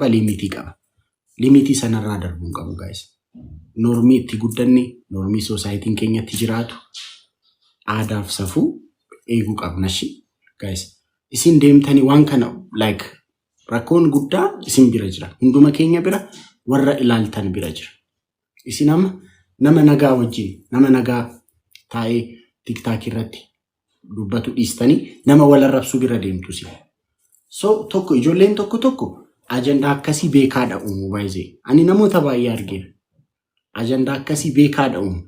limiti qaba. Limiti sanarraa darbuun qabu guys. Normii itti guddanne, normii society'n keenyatti jiraatu aadaaf safuu eeguu qabna shi guys. Isin deemtanii waan kana like rakkoon guddaa isin bira jira. Hunduma keenya bira warra ilaaltan bira jira. Isin amma nama nagaa wajjin, nama nagaa taa'ee TikTok irratti dubbatu dhiistanii nama wal arrabsuu bira deemtu si. So tokko ijoolleen tokko ajandaa akkasii beekaadha uumu baay'ee. Ani namoota baay'ee argeera. Ajandaa akkasii beekaadha uumu.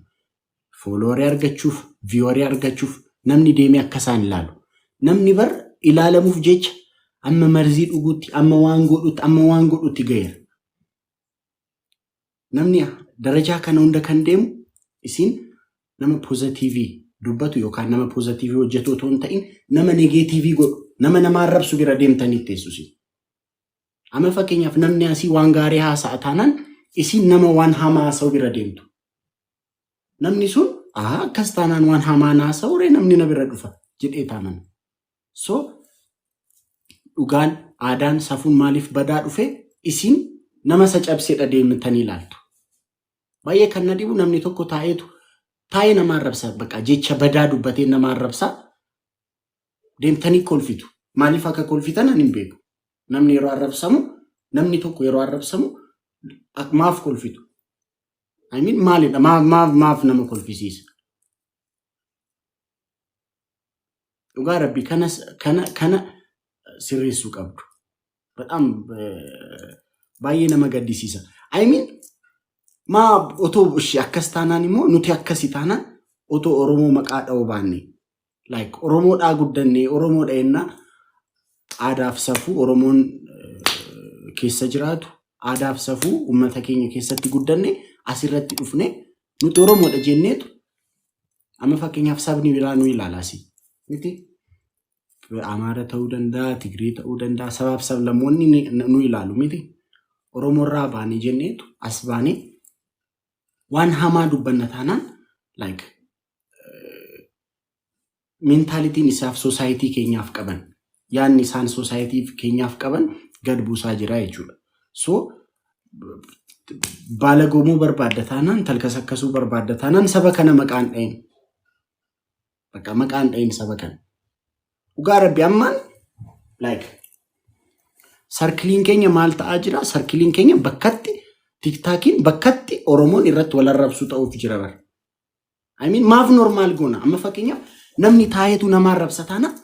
Follower argachuuf, viewer argachuuf namni deemee akka isaan ilaalu. Namni bar ilaalamuuf jecha amma marzii dhuguutti, amma waan godhutti gaheera. Namni darajaa kana hunda kan deemu isin nama positive dubbatu yookaan nama positive hojjetu otoo hin ta'in nama negative godhu, nama arrabsu bira deemtanii teessusi. Amma fakkeenyaaf namni asii waan gaarii haasa'a taanaan isin nama waan hamaa haasa'u bira deemtu. Namni sun akkas taanaan waan hamaa haasa'u namni na bira dhufa jedhee taanaan. So dhugaan aadaan safuun maaliif badaa dhufe isin nama isa cabseedha deemtanii ilaaltu. Baay'ee kan na dhibu namni tokko taa'ee nama arrabsa baqa jecha badaa dubbatee nama arrabsa deemtanii kolfitu. Maaliif akka kolfitan ani hin beeku. Namni tokko yeroo arrabsamu maaf kolfitu. I mean maalidha maaf nama kolfisiisa. Dhugaa Rabbi kana sirreessuu qabdu. Badhaam baay'ee nama gaddisiisa. I mean otoo akkas taanaan immoo nuti akkasi taanaan otoo Oromoo maqaa dha'uu baanne. Like Oromoodhaa guddannee Oromoodha ennaa aadaaf safuu Oromoon keessa jiraatu aadaaf safuu uummata keenya keessatti guddanne asirratti dhufne nuti Oromoodha jenneetu amma fakkeenyaaf sabni biraa nu ilaalaasi. Miti Amaara ta'uu danda'a, Tigree ta'uu danda'a, sabaaf sablammoonni nu ilaalu miti. Oromoorraa baanee jenneetu as baanee waan hamaa dubbanna taanaan like mentalitiin isaaf society keenyaaf qaban yaanni isaan society keenyaaf qaban gad buusaa jira jechuudha. So baala goomuu barbaadda taanaan talkas akkasuu barbaadda taanaan saba kana maqaan dhayin. Bakka maqaan dhayin saba kana. Dhugaa Rabbi ammaan like sarkiliin keenya maal ta'aa jira? Sarkiliin keenya bakkatti TikTokiin bakkatti Oromoon irratti wal arrabsuu ta'uuf jira bar. I mean maaf normaal goona. Amma fakkeenyaaf namni taayetu nama arrabsa taana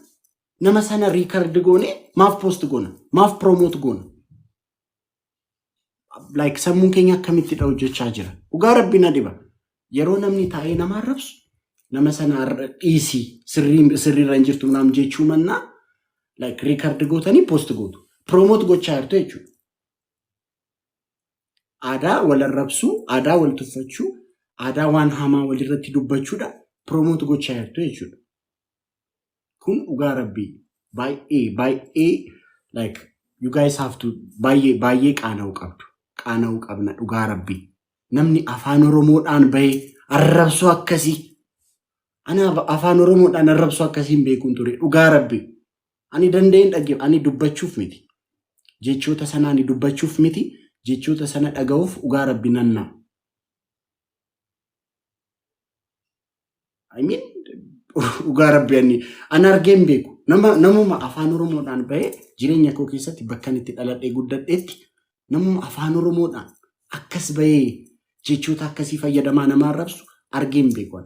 nama sana record goone maaf post goona, maaf promote goona. Like sammuun keenya akkamitti dha hojjechaa jira. Dhugaa Rabbi na dhiba. Yeroo namni taa'ee nama arrabsu nama sana dhiisii sirriirra hin jirtu naam jechuu mannaa like record gootanii post gootu. Promote gochaa jirtu jechuudha. Aadaa wal arrabsuu, aadaa wal tuffachuu, aadaa waan hamaa walirratti dubbachuudha. Promote gochaa jirtu jechuudha. Kun dhugaa Rabbi baay'ee like you guys have to baay'ee qaana'uu qabdu. Qaana'uu qabna dhugaa Rabbi. Namni afaan Oromoodhaan bahee arrabsuu akkasii. Ani afaan Oromoodhaan arrabsuu akkasii hin beekuun ture dhugaa Rabbi. Ani danda'een dhaggeef ani dubbachuuf miti. Jechoota sana ani dubbachuuf miti. Jechoota sana dhaga'uuf dhugaa Rabbi nanna. I mean dhugaa Rabbi ani argeen beeku. Namuma afaan Oromoodhaan bahee jireenya koo keessatti bakka itti dhaladhee guddadheetti namuma afaan Oromoodhaan akkas bahee jechoota akkasii fayyadamaa nama arrabsu argeen beeku.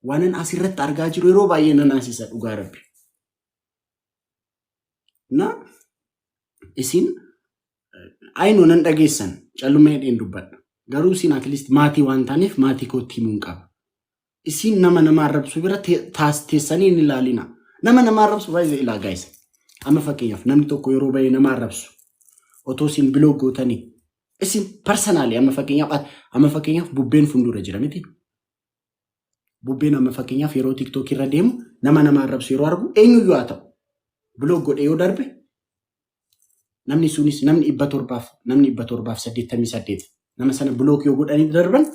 Waan asirratti argaa jiru yeroo baay'ee nan asisa dhugaa Rabbi. Na isin ayinoo nan dhageessan callumee dheen dubbadha. Garuu isin at least maatii waan taaneef maatii kootti himuun qaba. Isin nama arrabsu bira teessanii hin ilaalina. Nama arrabsu baay'ee ilaa guys. Amma fakkeenyaaf namni tokko yeroo baay'ee nama arrabsu otoo isin blog gootanii isin personally amma fakkeenyaaf bubbeen fuuldura jira miti. Bubbeen amma fakkeenyaaf yeroo TikTok irra deemu nama arrabsu yeroo argu eenyuyyuu haa ta'u blog godhee yoo darbe namni sunis namni 788 nama sana blog yoo godhanii darban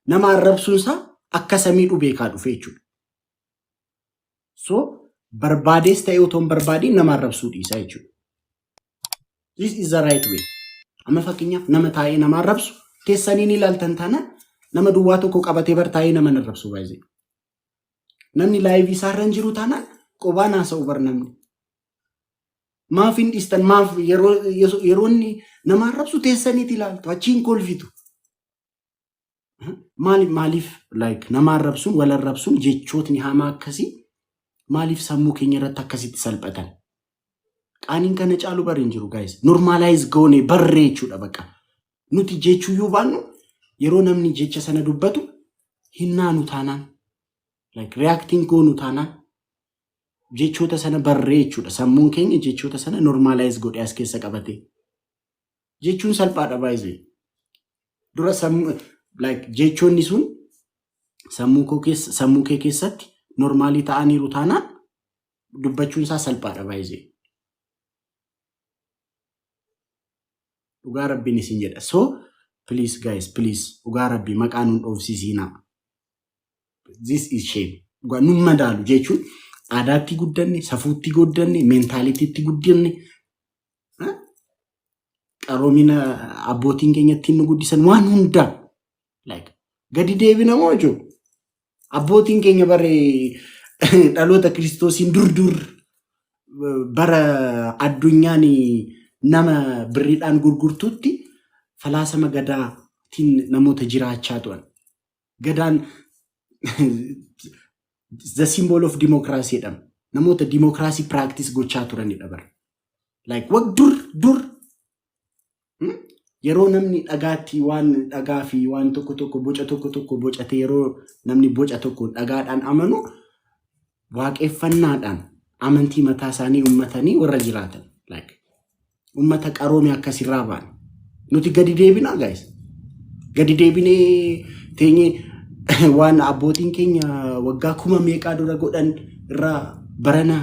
nama arrabsuunsaa akka samiidhu beekaa dhufe jechuudha. So barbaadees ta'ee otoo hin barbaadiin nama arrabsuu dhiisa jechuudha. This is the right way. Amma fakkeenyaaf nama taa'ee nama arrabsu teessanii ni ilaaltan taanaan nama duwwaa tokko qabatee bar taa'ee nama arrabsu baay'ee. Namni laayivii isaarra hin jiru taanaan qobaan haasa'u bar namni. Maaf hin dhiistan maaf yeroo inni nama arrabsu teessaniiti ilaaltu achiin kolfitu. Maaliif like nama arrabsuun wal arrabsuun jechootni hamaa akkasii maaliif sammuu keenya irratti akkasitti salphatan? Qaaniin kana caalu bar hin jiru guys. Normalize goone barree jechuudha bakka. Nuti jechuu yoo baannu yeroo namni jecha sana dubbatu hinnaanu taanaan like reacting goonu taanaan jechoota sana barree jechuudha. Sammuun keenya jechoota sana normalize godhe as keessa qabate. Jechuun salphaadha baay'ee. Dura sammuu like jechoonni sun sammuu kee keessatti normaalii ta'aniiru taanaan dubbachuun isaa salphaadha baay'ee. Dhugaa rabbiin isin jedha. So please guys, please dhugaa rabbii maqaa nuun dhoofsisiinaa. This is shame. Dhugaa nun madaalu jechuun aadaatti guddanne, safuutti guddanne, meentaalitiitti guddanne, qaroomina abbootiin keenyatti nu guddisan waan hundaa like gadi deebina moo jiru. Abbootiin keenya baree dhaloota Kiristoosiin dur bara addunyaan nama birriidhaan gurgurtutti falaasama gadaatiin namoota jiraachaa turan. Gadaan the symbol of democracy jedhama. Namoota democracy practice gochaa turanidha bara. Like waq dur yeroo namni dhagaatti waan dhagaa fi waan tokko boca bocate yeroo namni boca tokko dhagaadhaan amanu waaqeffannaadhaan amantii mataa isaanii ummatanii warra jiraatan. Like ummata qaroome akkasirraa baan. Nuti gadi deebina guys. Gadi deebinee teenye waan abbootiin keenya waggaa 1000 meeqaa dura godhan irraa barana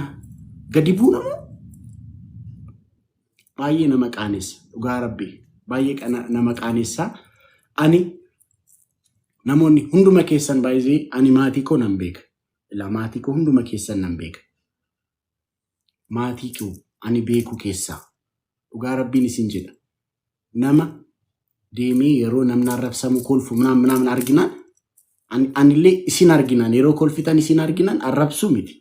gadi buuna moo? Baay'ee nama qaanessa dhugaa rabbii. Baay'ee nama qaanessa. Ani namoonni hunduma keessan baay'ee ani maatii koo nan beeka. Maatii koo hunduma keessan nan beeka. Maatii koo ani beeku keessaa. Dhugaa rabbiin isin jedha. Nama deemee yeroo namni arrabsamu kolfu ምናምን arginaan anillee isin arginaan yeroo kolfitan isin arginaan arrabsu miti.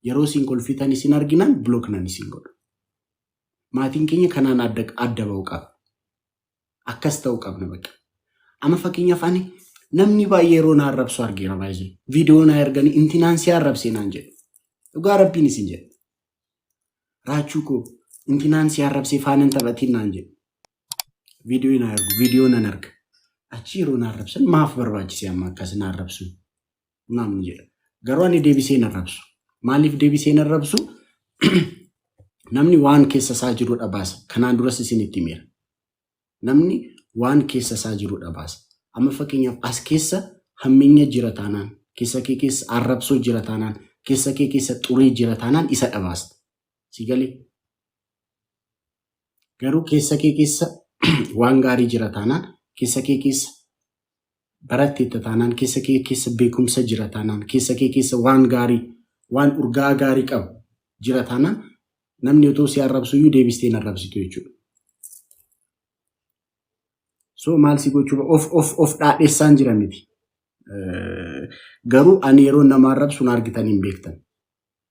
Yeroo isin kolfitan isin arginaan blooknan isin godhu. Maatiin keenya kanaan adda ba'uu qaba. Akkas ta'uu qabna bakka. Amma fakkeenyaaf ani namni baay'ee yeroo na arrabsu argeera baay'ee. Viidiyoo na erganii intinaan si arrabsee naan jedhu. Dhugaa rabbiin isin jedha. Raachuu koo intinaan si arrabsee faanan taphatiin naan jedhu. Viidiyoo nan arga. Achi yeroo na arrabsan maaf barbaachise amma akkas na arrabsu? Namni jedha. Garuu ani deebisee na arrabsu. Maaliif deebisee na arrabsu? Namni waan keessa isaa jirudha baasa. Kanaan duras isinitti himeera. Namni waan keessa isaa jirudha baasa. Amma fakkeenyaaf as keessa hamminya jira taanaan, keessa kee keessa arrabsoo jira taanaan, keessa kee keessa xuree jira taanaan isa dhabaasta. Si galee? Garuu keessa kee keessa waan gaarii jira taanaan, keessa kee keessa baratteetta taanaan, keessa kee keessa beekumsa jira taanaan, keessa kee keessa waan gaarii, waan urgaa gaarii qabu jira taanaan namni otoo si arrabsu iyyuu deebistee hin arrabsitu jechuudha. So maal si gochuu of dhaadheessaan jira miti. Garuu ani yeroo nama arrabsu na argitan hin beektan.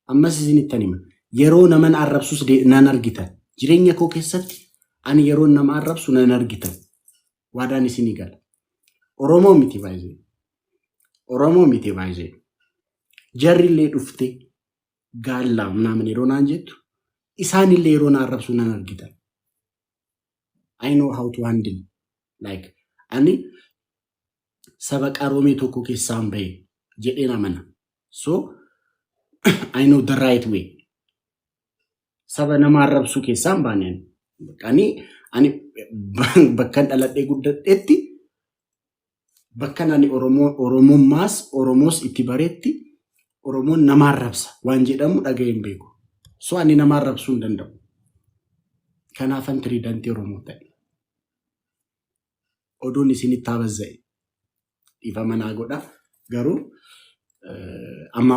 Ammas isinittan hima. Yeroo naman arrabsus nan argitan. Jireenya koo keessatti ani yeroo nama arrabsu nan argitan. Waadaan isinii gala. Oromoo miti baay'ee. Oromoo miti baay'ee. Jarrillee dhufte gaallaa namni yeroo naan jettu isaanillee yeroo na arrabsu nan argitan. I know how to handle. Like ani saba qaroomee tokko keessaan bahe jedheen amana. So I know the right way. Saba nama arrabsu keessaan baaneen. Ani bakkan dhaladhee guddadheetti bakkan ani Oromoos itti bareetti Oromoon nama arrabsa waan jedhamu dhaga'een beeku. So ani nama arrabsuu hin danda'u. Kanaafan tiriidantii Oromoo ta'e. Oduun isinitti habazza'e. Dhiifa manaa godha. Garuu amma